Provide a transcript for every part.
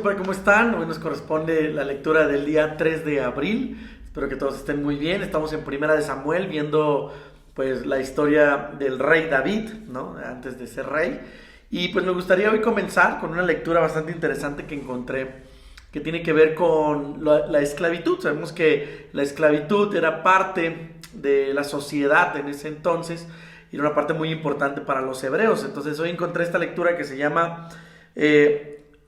siempre, ¿cómo están? Hoy nos corresponde la lectura del día 3 de abril. Espero que todos estén muy bien. Estamos en Primera de Samuel viendo pues la historia del rey David, ¿no? Antes de ser rey. Y pues me gustaría hoy comenzar con una lectura bastante interesante que encontré, que tiene que ver con la esclavitud. Sabemos que la esclavitud era parte de la sociedad en ese entonces y era una parte muy importante para los hebreos. Entonces hoy encontré esta lectura que se llama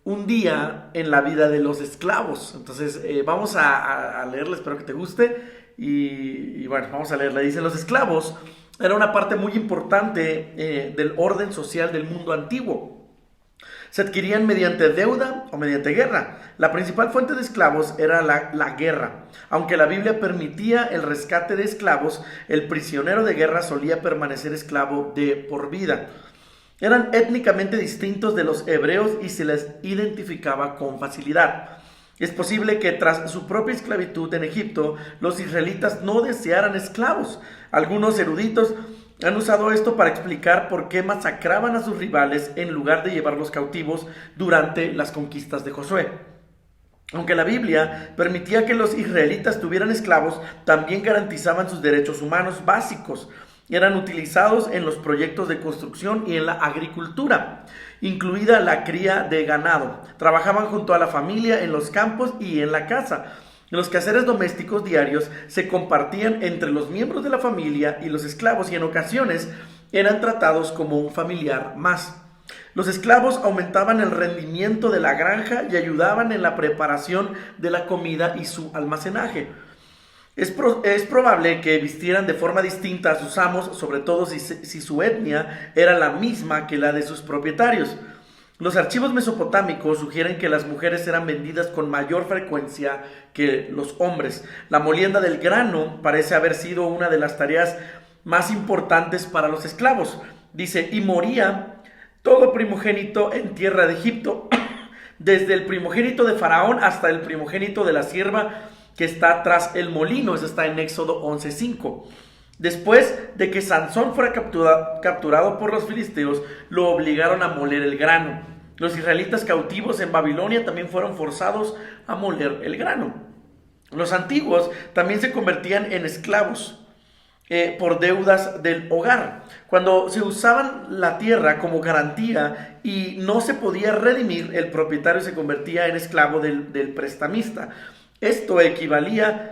Un día en la vida de los esclavos. Entonces vamos a leerla, espero que te guste. Y bueno, vamos a leerla. Dice: los esclavos era una parte muy importante del orden social del mundo antiguo. Se adquirían mediante deuda o mediante guerra. La principal fuente de esclavos era la guerra. Aunque la Biblia permitía el rescate de esclavos, el prisionero de guerra solía permanecer esclavo de por vida. Eran étnicamente distintos de los hebreos y se les identificaba con facilidad. Es posible que tras su propia esclavitud en Egipto, los israelitas no desearan esclavos. Algunos eruditos han usado esto para explicar por qué masacraban a sus rivales en lugar de llevarlos cautivos durante las conquistas de Josué. Aunque la Biblia permitía que los israelitas tuvieran esclavos, también garantizaban sus derechos humanos básicos. Eran utilizados en los proyectos de construcción y en la agricultura, incluida la cría de ganado. Trabajaban junto a la familia en los campos y en la casa. Los quehaceres domésticos diarios se compartían entre los miembros de la familia y los esclavos, y en ocasiones eran tratados como un familiar más. Los esclavos aumentaban el rendimiento de la granja y ayudaban en la preparación de la comida y su almacenaje. Es probable que vistieran de forma distinta a sus amos, sobre todo si su etnia era la misma que la de sus propietarios. Los archivos mesopotámicos sugieren que las mujeres eran vendidas con mayor frecuencia que los hombres. La molienda del grano parece haber sido una de las tareas más importantes para los esclavos. Dice: y moría todo primogénito en tierra de Egipto, desde el primogénito de Faraón hasta el primogénito de la sierva que está tras el molino. Eso está en Éxodo 11:5. Después de que Sansón fuera capturado por los filisteos, lo obligaron a moler el grano. Los israelitas cautivos en Babilonia también fueron forzados a moler el grano. Los antiguos también se convertían en esclavos por deudas del hogar. Cuando se usaban la tierra como garantía y no se podía redimir, el propietario se convertía en esclavo del prestamista. Esto equivalía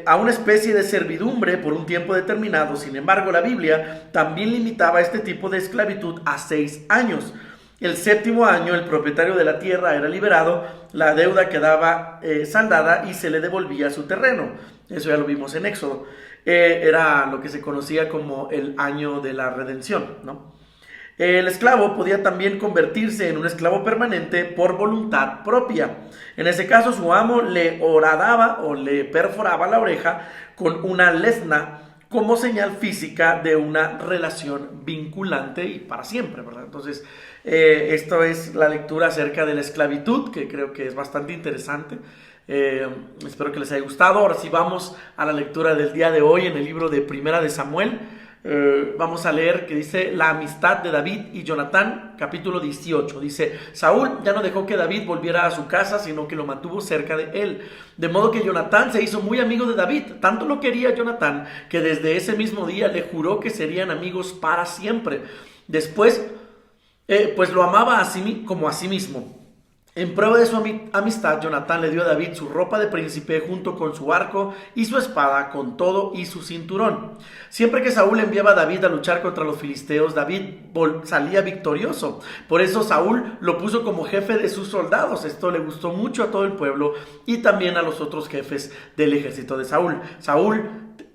a una especie de servidumbre por un tiempo determinado. Sin embargo, la Biblia también limitaba este tipo de esclavitud a 6 años. El 7º año, el propietario de la tierra era liberado, la deuda quedaba saldada y se le devolvía su terreno. Eso ya lo vimos en Éxodo. Era lo que se conocía como el año de la redención, ¿no? El esclavo podía también convertirse en un esclavo permanente por voluntad propia. En ese caso, su amo le horadaba o le perforaba la oreja con una lesna como señal física de una relación vinculante y para siempre, ¿verdad? Entonces, esto es la lectura acerca de la esclavitud, que creo que es bastante interesante. Espero que les haya gustado. Ahora sí vamos a la lectura del día de hoy en el libro de Primera de Samuel. Vamos a leer que dice: la amistad de David y Jonatán, capítulo 18. Dice: Saúl ya no dejó que David volviera a su casa, sino que lo mantuvo cerca de él. De modo que Jonatán se hizo muy amigo de David. Tanto lo quería Jonatán que desde ese mismo día le juró que serían amigos para siempre. Después, pues lo amaba como a sí mismo. En prueba de su amistad, Jonatán le dio a David su ropa de príncipe junto con su arco y su espada, con todo y su cinturón. Siempre que Saúl enviaba a David a luchar contra los filisteos, David salía victorioso. Por eso Saúl lo puso como jefe de sus soldados. Esto le gustó mucho a todo el pueblo y también a los otros jefes del ejército de Saúl. Saúl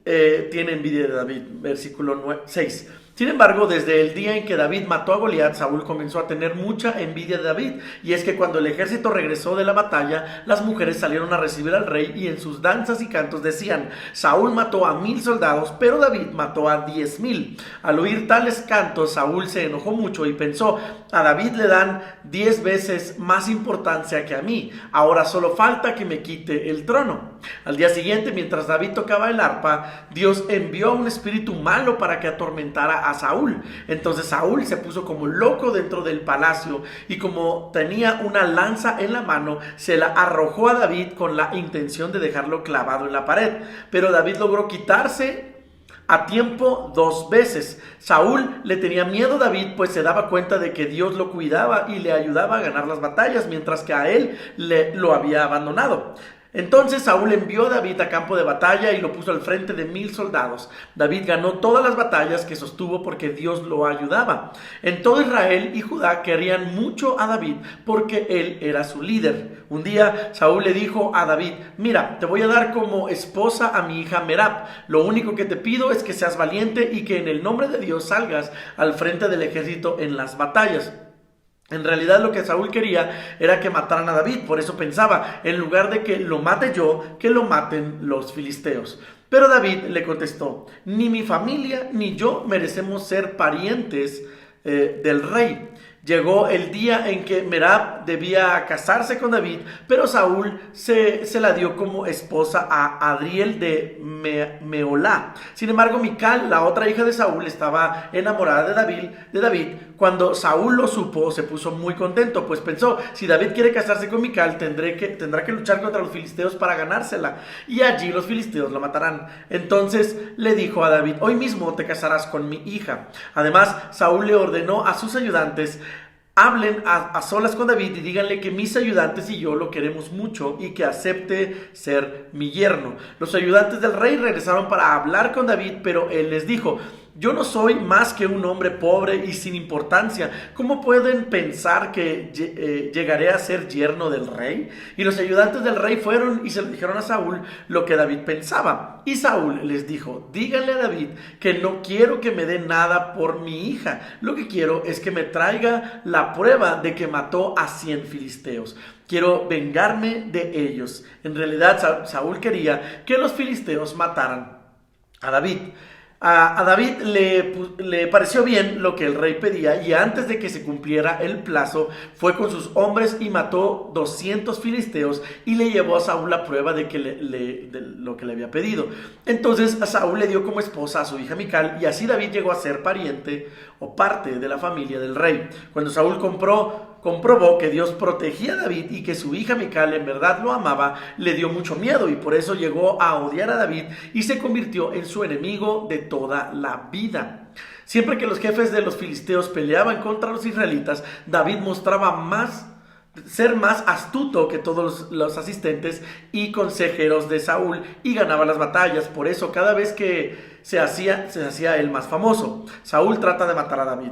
tiene envidia de David, versículo 6. Sin embargo, desde el día en que David mató a Goliat, Saúl comenzó a tener mucha envidia de David. Y es que cuando el ejército regresó de la batalla, las mujeres salieron a recibir al rey y en sus danzas y cantos decían: Saúl mató a 1000 soldados, pero David mató a 10,000. Al oír tales cantos, Saúl se enojó mucho y pensó: a David le dan 10 veces más importancia que a mí. Ahora solo falta que me quite el trono. Al día siguiente, mientras David tocaba el arpa, Dios envió a un espíritu malo para que atormentara matara a Saúl. Entonces Saúl se puso como loco dentro del palacio y como tenía una lanza en la mano, se la arrojó a David con la intención de dejarlo clavado en la pared. Pero David logró quitarse a tiempo 2 veces. Saúl le tenía miedo a David, pues se daba cuenta de que Dios lo cuidaba y le ayudaba a ganar las batallas, mientras que a él lo había abandonado. Entonces Saúl envió a David a campo de batalla y lo puso al frente de 1000 soldados. David ganó todas las batallas que sostuvo porque Dios lo ayudaba. En todo Israel y Judá querían mucho a David porque él era su líder. Un día Saúl le dijo a David: mira, te voy a dar como esposa a mi hija Merab. Lo único que te pido es que seas valiente y que en el nombre de Dios salgas al frente del ejército en las batallas. En realidad lo que Saúl quería era que mataran a David, por eso pensaba, en lugar de que lo mate yo, que lo maten los filisteos. Pero David le contestó: ni mi familia ni yo merecemos ser parientes del rey. Llegó el día en que Merab debía casarse con David, pero Saúl se la dio como esposa a Adriel de Meolá. Sin embargo, Mical, la otra hija de Saúl, estaba enamorada de David. Cuando Saúl lo supo, se puso muy contento, pues pensó: si David quiere casarse con Mical, tendrá que luchar contra los filisteos para ganársela, y allí los filisteos lo matarán. Entonces le dijo a David: hoy mismo te casarás con mi hija. Además, Saúl le ordenó a sus ayudantes: hablen a solas con David y díganle que mis ayudantes y yo lo queremos mucho y que acepte ser mi yerno. Los ayudantes del rey regresaron para hablar con David, pero él les dijo: yo no soy más que un hombre pobre y sin importancia. ¿Cómo pueden pensar que llegaré a ser yerno del rey? Y los ayudantes del rey fueron y se le dijeron a Saúl lo que David pensaba. Y Saúl les dijo: díganle a David que no quiero que me dé nada por mi hija. Lo que quiero es que me traiga la prueba de que mató a 100 filisteos. Quiero vengarme de ellos. En realidad, Saúl quería que los filisteos mataran a David. A David le pareció bien lo que el rey pedía, y antes de que se cumpliera el plazo, fue con sus hombres y mató 200 filisteos y le llevó a Saúl la prueba de lo que le había pedido. Entonces a Saúl le dio como esposa a su hija Mical, y así David llegó a ser pariente o parte de la familia del rey. Cuando Saúl comprobó que Dios protegía a David y que su hija Mical en verdad lo amaba, le dio mucho miedo y por eso llegó a odiar a David y se convirtió en su enemigo de toda la vida. Siempre que los jefes de los filisteos peleaban contra los israelitas, David mostraba ser más astuto que todos los asistentes y consejeros de Saúl y ganaba las batallas. Por eso cada vez que se hacía el más famoso. Saúl trata de matar a David.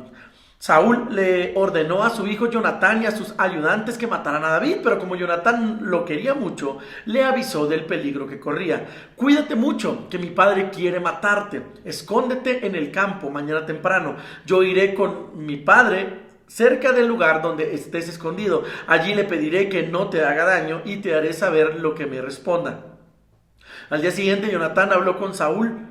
Saúl le ordenó a su hijo Jonatán y a sus ayudantes que mataran a David, pero como Jonatán lo quería mucho, le avisó del peligro que corría. Cuídate mucho, que mi padre quiere matarte. Escóndete en el campo mañana temprano. Yo iré con mi padre cerca del lugar donde estés escondido. Allí le pediré que no te haga daño y te haré saber lo que me responda. Al día siguiente, Jonatán habló con Saúl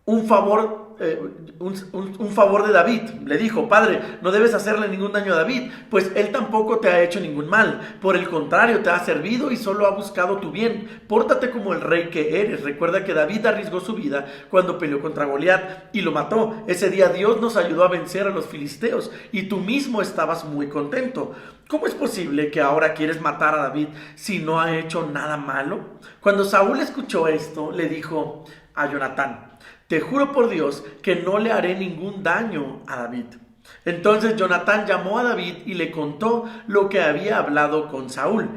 un favor de David. Le dijo: padre, no debes hacerle ningún daño a David, pues él tampoco te ha hecho ningún mal. Por el contrario, te ha servido y solo ha buscado tu bien. Pórtate como el rey que eres. Recuerda que David arriesgó su vida cuando peleó contra Goliat y lo mató. Ese día Dios nos ayudó a vencer a los filisteos y tú mismo estabas muy contento. ¿Cómo es posible que ahora quieres matar a David si no ha hecho nada malo? Cuando Saúl escuchó esto, le dijo a Jonatán: te juro por Dios que no le haré ningún daño a David. Entonces Jonatán llamó a David y le contó lo que había hablado con Saúl.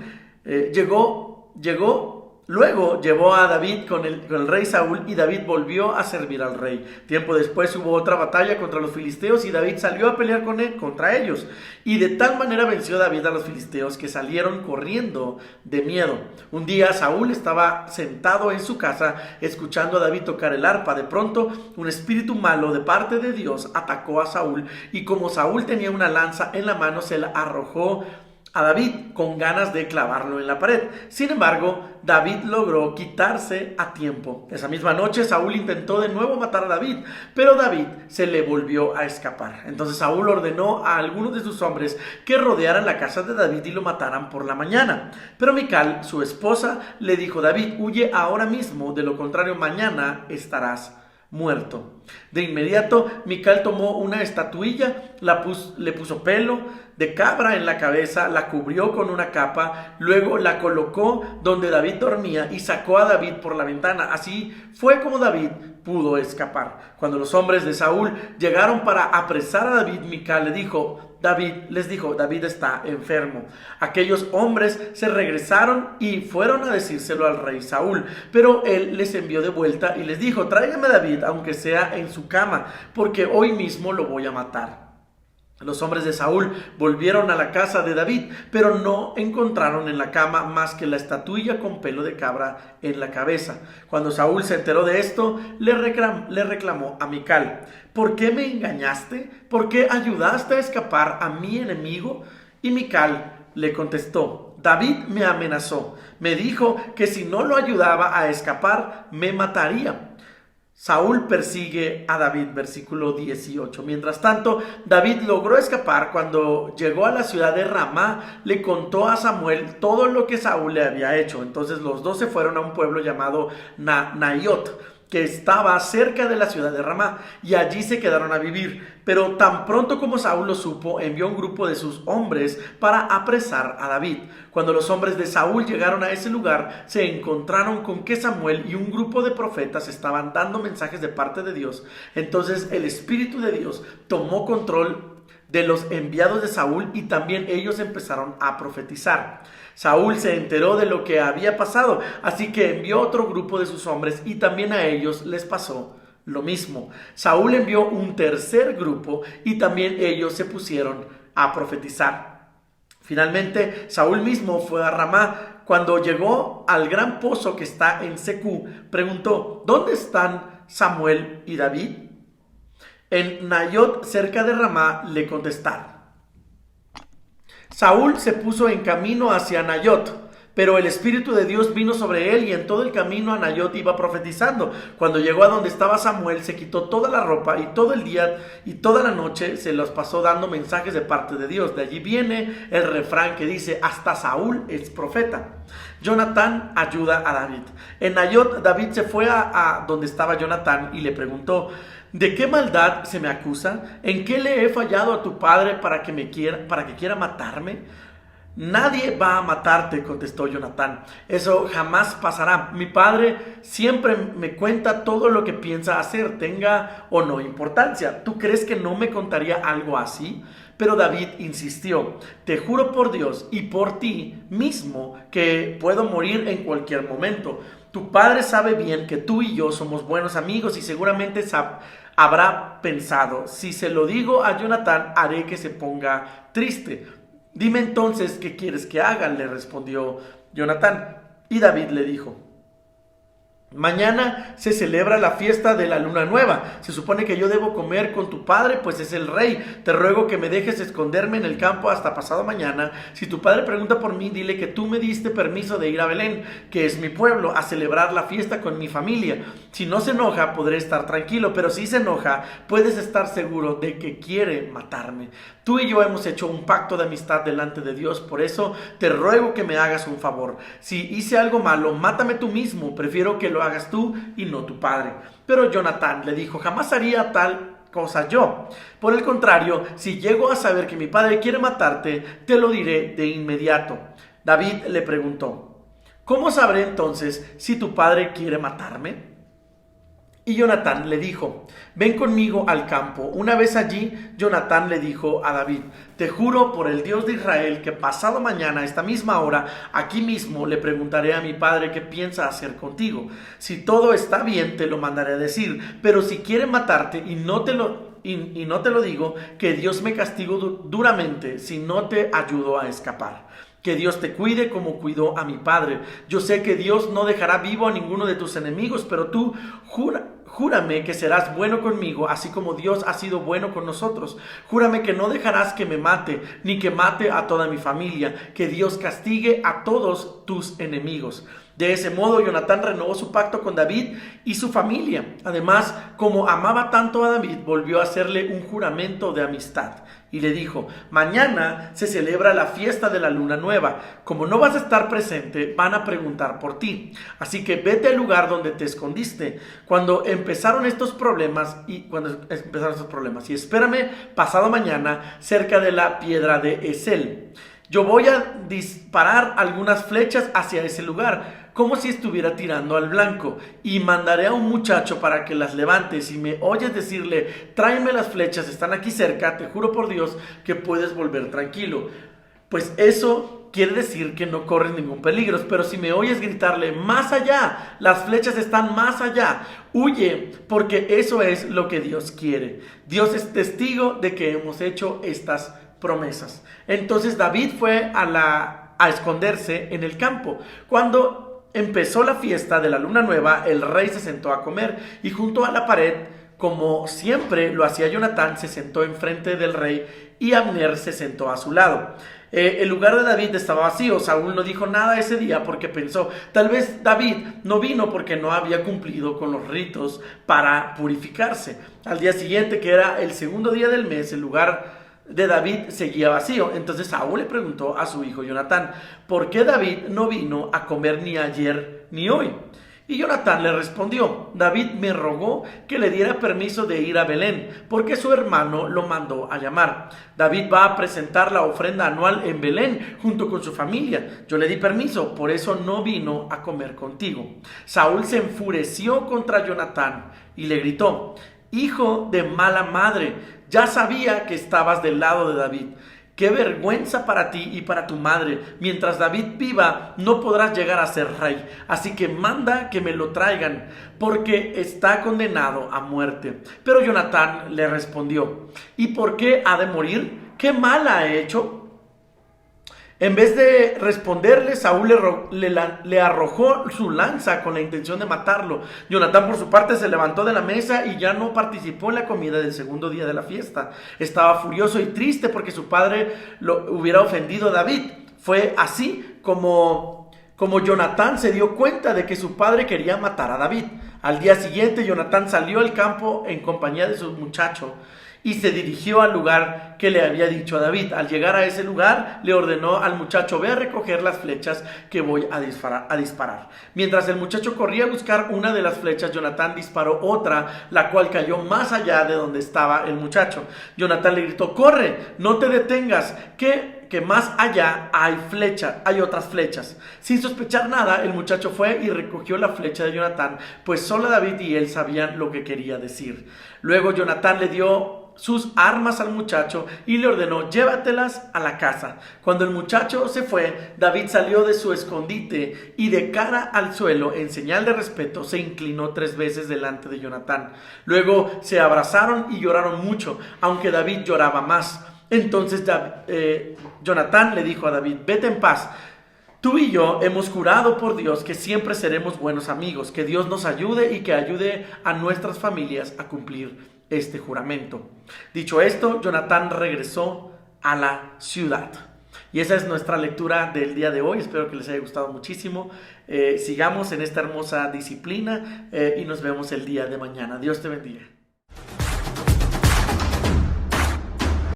Luego llevó a David con el rey Saúl, y David volvió a servir al rey. Tiempo después hubo otra batalla contra los filisteos y David salió a pelear contra ellos. Y de tal manera venció David a los filisteos que salieron corriendo de miedo. Un día Saúl estaba sentado en su casa escuchando a David tocar el arpa. De pronto un espíritu malo de parte de Dios atacó a Saúl, y como Saúl tenía una lanza en la mano, se la arrojó a David con ganas de clavarlo en la pared. Sin embargo, David logró quitarse a tiempo. Esa misma noche Saúl intentó de nuevo matar a David, pero David se le volvió a escapar. Entonces Saúl ordenó a algunos de sus hombres que rodearan la casa de David y lo mataran por la mañana. Pero Mical, su esposa, le dijo: David, huye ahora mismo, de lo contrario mañana estarás muerto. De inmediato, Mical tomó una estatuilla, le puso pelo de cabra en la cabeza, la cubrió con una capa, luego la colocó donde David dormía y sacó a David por la ventana. Así fue como David pudo escapar. Cuando los hombres de Saúl llegaron para apresar a David, Mical les dijo, David está enfermo. Aquellos hombres se regresaron y fueron a decírselo al rey Saúl, pero él les envió de vuelta y les dijo, tráigame a David, aunque sea en su cama, porque hoy mismo lo voy a matar. Los hombres de Saúl volvieron a la casa de David, pero no encontraron en la cama más que la estatuilla con pelo de cabra en la cabeza. Cuando Saúl se enteró de esto, le reclamó a Mical, ¿por qué me engañaste? ¿Por qué ayudaste a escapar a mi enemigo? Y Mical le contestó, David me amenazó, me dijo que si no lo ayudaba a escapar, me mataría. Saúl persigue a David, versículo 18. Mientras tanto, David logró escapar. Cuando llegó a la ciudad de Ramá, le contó a Samuel todo lo que Saúl le había hecho. Entonces los dos se fueron a un pueblo llamado Naiot, que estaba cerca de la ciudad de Ramá, y allí se quedaron a vivir. Pero tan pronto como Saúl lo supo, envió un grupo de sus hombres para apresar a David. Cuando los hombres de Saúl llegaron a ese lugar, se encontraron con que Samuel y un grupo de profetas estaban dando mensajes de parte de Dios. Entonces el Espíritu de Dios tomó control de los enviados de Saúl y también ellos empezaron a profetizar. Saúl se enteró de lo que había pasado, así que envió otro grupo de sus hombres y también a ellos les pasó lo mismo. Saúl envió un tercer grupo y también ellos se pusieron a profetizar. Finalmente, Saúl mismo fue a Ramá. Cuando llegó al gran pozo que está en Secú, preguntó, ¿dónde están Samuel y David? En Naiot, cerca de Ramá, le contestaron. Saúl se puso en camino hacia Naiot, pero el Espíritu de Dios vino sobre él y en todo el camino a Naiot iba profetizando. Cuando llegó a donde estaba Samuel, se quitó toda la ropa y todo el día y toda la noche se los pasó dando mensajes de parte de Dios. De allí viene el refrán que dice, hasta Saúl es profeta. Jonatán ayuda a David. En Naiot, David se fue a donde estaba Jonatán y le preguntó, ¿de qué maldad se me acusa? ¿En qué le he fallado a tu padre para que quiera matarme? Nadie va a matarte, contestó Jonatán. Eso jamás pasará. Mi padre siempre me cuenta todo lo que piensa hacer, tenga o no importancia. ¿Tú crees que no me contaría algo así? Pero David insistió, te juro por Dios y por ti mismo que puedo morir en cualquier momento. Tu padre sabe bien que tú y yo somos buenos amigos y seguramente habrá pensado, si se lo digo a Jonatán, haré que se ponga triste. Dime entonces qué quieres que haga, le respondió Jonatán. Y David le dijo, mañana se celebra la fiesta de la luna nueva. Se supone que yo debo comer con tu padre, pues es el rey. Te ruego que me dejes esconderme en el campo hasta pasado mañana. Si tu padre pregunta por mí, dile que tú me diste permiso de ir a Belén, que es mi pueblo, a celebrar la fiesta con mi familia. Si no se enoja, podré estar tranquilo, pero si se enoja, puedes estar seguro de que quiere matarme. Tú y yo hemos hecho un pacto de amistad delante de Dios, por eso te ruego que me hagas un favor. Si hice algo malo, mátame tú mismo, prefiero que lo hagas tú y no tu padre. Pero Jonatán le dijo, jamás haría tal cosa yo. Por el contrario, si llego a saber que mi padre quiere matarte, te lo diré de inmediato. David le preguntó, ¿cómo sabré entonces si tu padre quiere matarme? Y Jonatán le dijo, ven conmigo al campo. Una vez allí, Jonatán le dijo a David, te juro por el Dios de Israel que pasado mañana a esta misma hora, aquí mismo le preguntaré a mi padre qué piensa hacer contigo. Si todo está bien, te lo mandaré a decir, pero si quiere matarte y no te lo digo, que Dios me castigue duramente si no te ayudo a escapar. Que Dios te cuide como cuidó a mi padre. Yo sé que Dios no dejará vivo a ninguno de tus enemigos, pero tú júrame que serás bueno conmigo, así como Dios ha sido bueno con nosotros. Júrame que no dejarás que me mate, ni que mate a toda mi familia. Que Dios castigue a todos tus enemigos. De ese modo, Jonatán renovó su pacto con David y su familia. Además, como amaba tanto a David, volvió a hacerle un juramento de amistad. Y le dijo: mañana se celebra la fiesta de la luna nueva. Como no vas a estar presente, van a preguntar por ti. Así que vete al lugar donde te escondiste cuando empezaron estos problemas y espérame pasado mañana cerca de la piedra de Esel. Yo voy a disparar algunas flechas hacia ese lugar, como si estuviera tirando al blanco, y mandaré a un muchacho para que las levante. Si me oyes decirle: tráeme las flechas, están aquí cerca, te juro por Dios que puedes volver tranquilo. Pues eso quiere decir que no corres ningún peligro. Pero si me oyes gritarle: más allá, las flechas están más allá, huye, porque eso es lo que Dios quiere. Dios es testigo de que hemos hecho estas promesas. Entonces David fue a esconderse en el campo. Cuando empezó la fiesta de la luna nueva, el rey se sentó a comer, y junto a la pared, como siempre lo hacía Jonatán, se sentó enfrente del rey, y Abner se sentó a su lado. El lugar de David estaba vacío. Saúl no dijo nada ese día porque pensó: tal vez David no vino porque no había cumplido con los ritos para purificarse. Al día siguiente, que era el segundo día del mes, el lugar de David seguía vacío. Entonces Saúl le preguntó a su hijo Jonatán: ¿por qué David no vino a comer ni ayer ni hoy? Y Jonatán le respondió: David me rogó que le diera permiso de ir a Belén, porque su hermano lo mandó a llamar. David va a presentar la ofrenda anual en Belén junto con su familia. Yo le di permiso, por eso no vino a comer contigo. Saúl se enfureció contra Jonatán y le gritó: hijo de mala madre, ya sabía que estabas del lado de David. ¡Qué vergüenza para ti y para tu madre! Mientras David viva, no podrás llegar a ser rey. Así que manda que me lo traigan, porque está condenado a muerte. Pero Jonatán le respondió: ¿y por qué ha de morir? ¿Qué mal ha hecho? En vez de responderle, Saúl le arrojó su lanza con la intención de matarlo. Jonatán, por su parte, se levantó de la mesa y ya no participó en la comida del segundo día de la fiesta. Estaba furioso y triste porque su padre lo hubiera ofendido a David. Fue así como Jonatán se dio cuenta de que su padre quería matar a David. Al día siguiente, Jonatán salió al campo en compañía de su muchacho y se dirigió al lugar que le había dicho a David. Al llegar a ese lugar, le ordenó al muchacho: ve a recoger las flechas que voy a disparar. Mientras el muchacho corría a buscar una de las flechas, Jonatán disparó otra, la cual cayó más allá de donde estaba el muchacho. Jonatán le gritó: corre, no te detengas, que más allá hay otras flechas. Sin sospechar nada, el muchacho fue y recogió la flecha de Jonatán, pues solo David y él sabían lo que quería decir. Luego Jonatán le dio sus armas al muchacho y le ordenó: llévatelas a la casa. Cuando el muchacho se fue, David salió de su escondite y, de cara al suelo, en señal de respeto, se inclinó 3 veces delante de Jonatán. Luego se abrazaron y lloraron mucho, aunque David lloraba más. Entonces Jonatán le dijo a David: vete en paz. Tú y yo hemos jurado por Dios que siempre seremos buenos amigos. Que Dios nos ayude y que ayude a nuestras familias a cumplir este juramento. Dicho esto, Jonatán regresó a la ciudad. Y esa es nuestra lectura del día de hoy. Espero que les haya gustado muchísimo. Sigamos en esta hermosa disciplina y nos vemos el día de mañana. Dios te bendiga.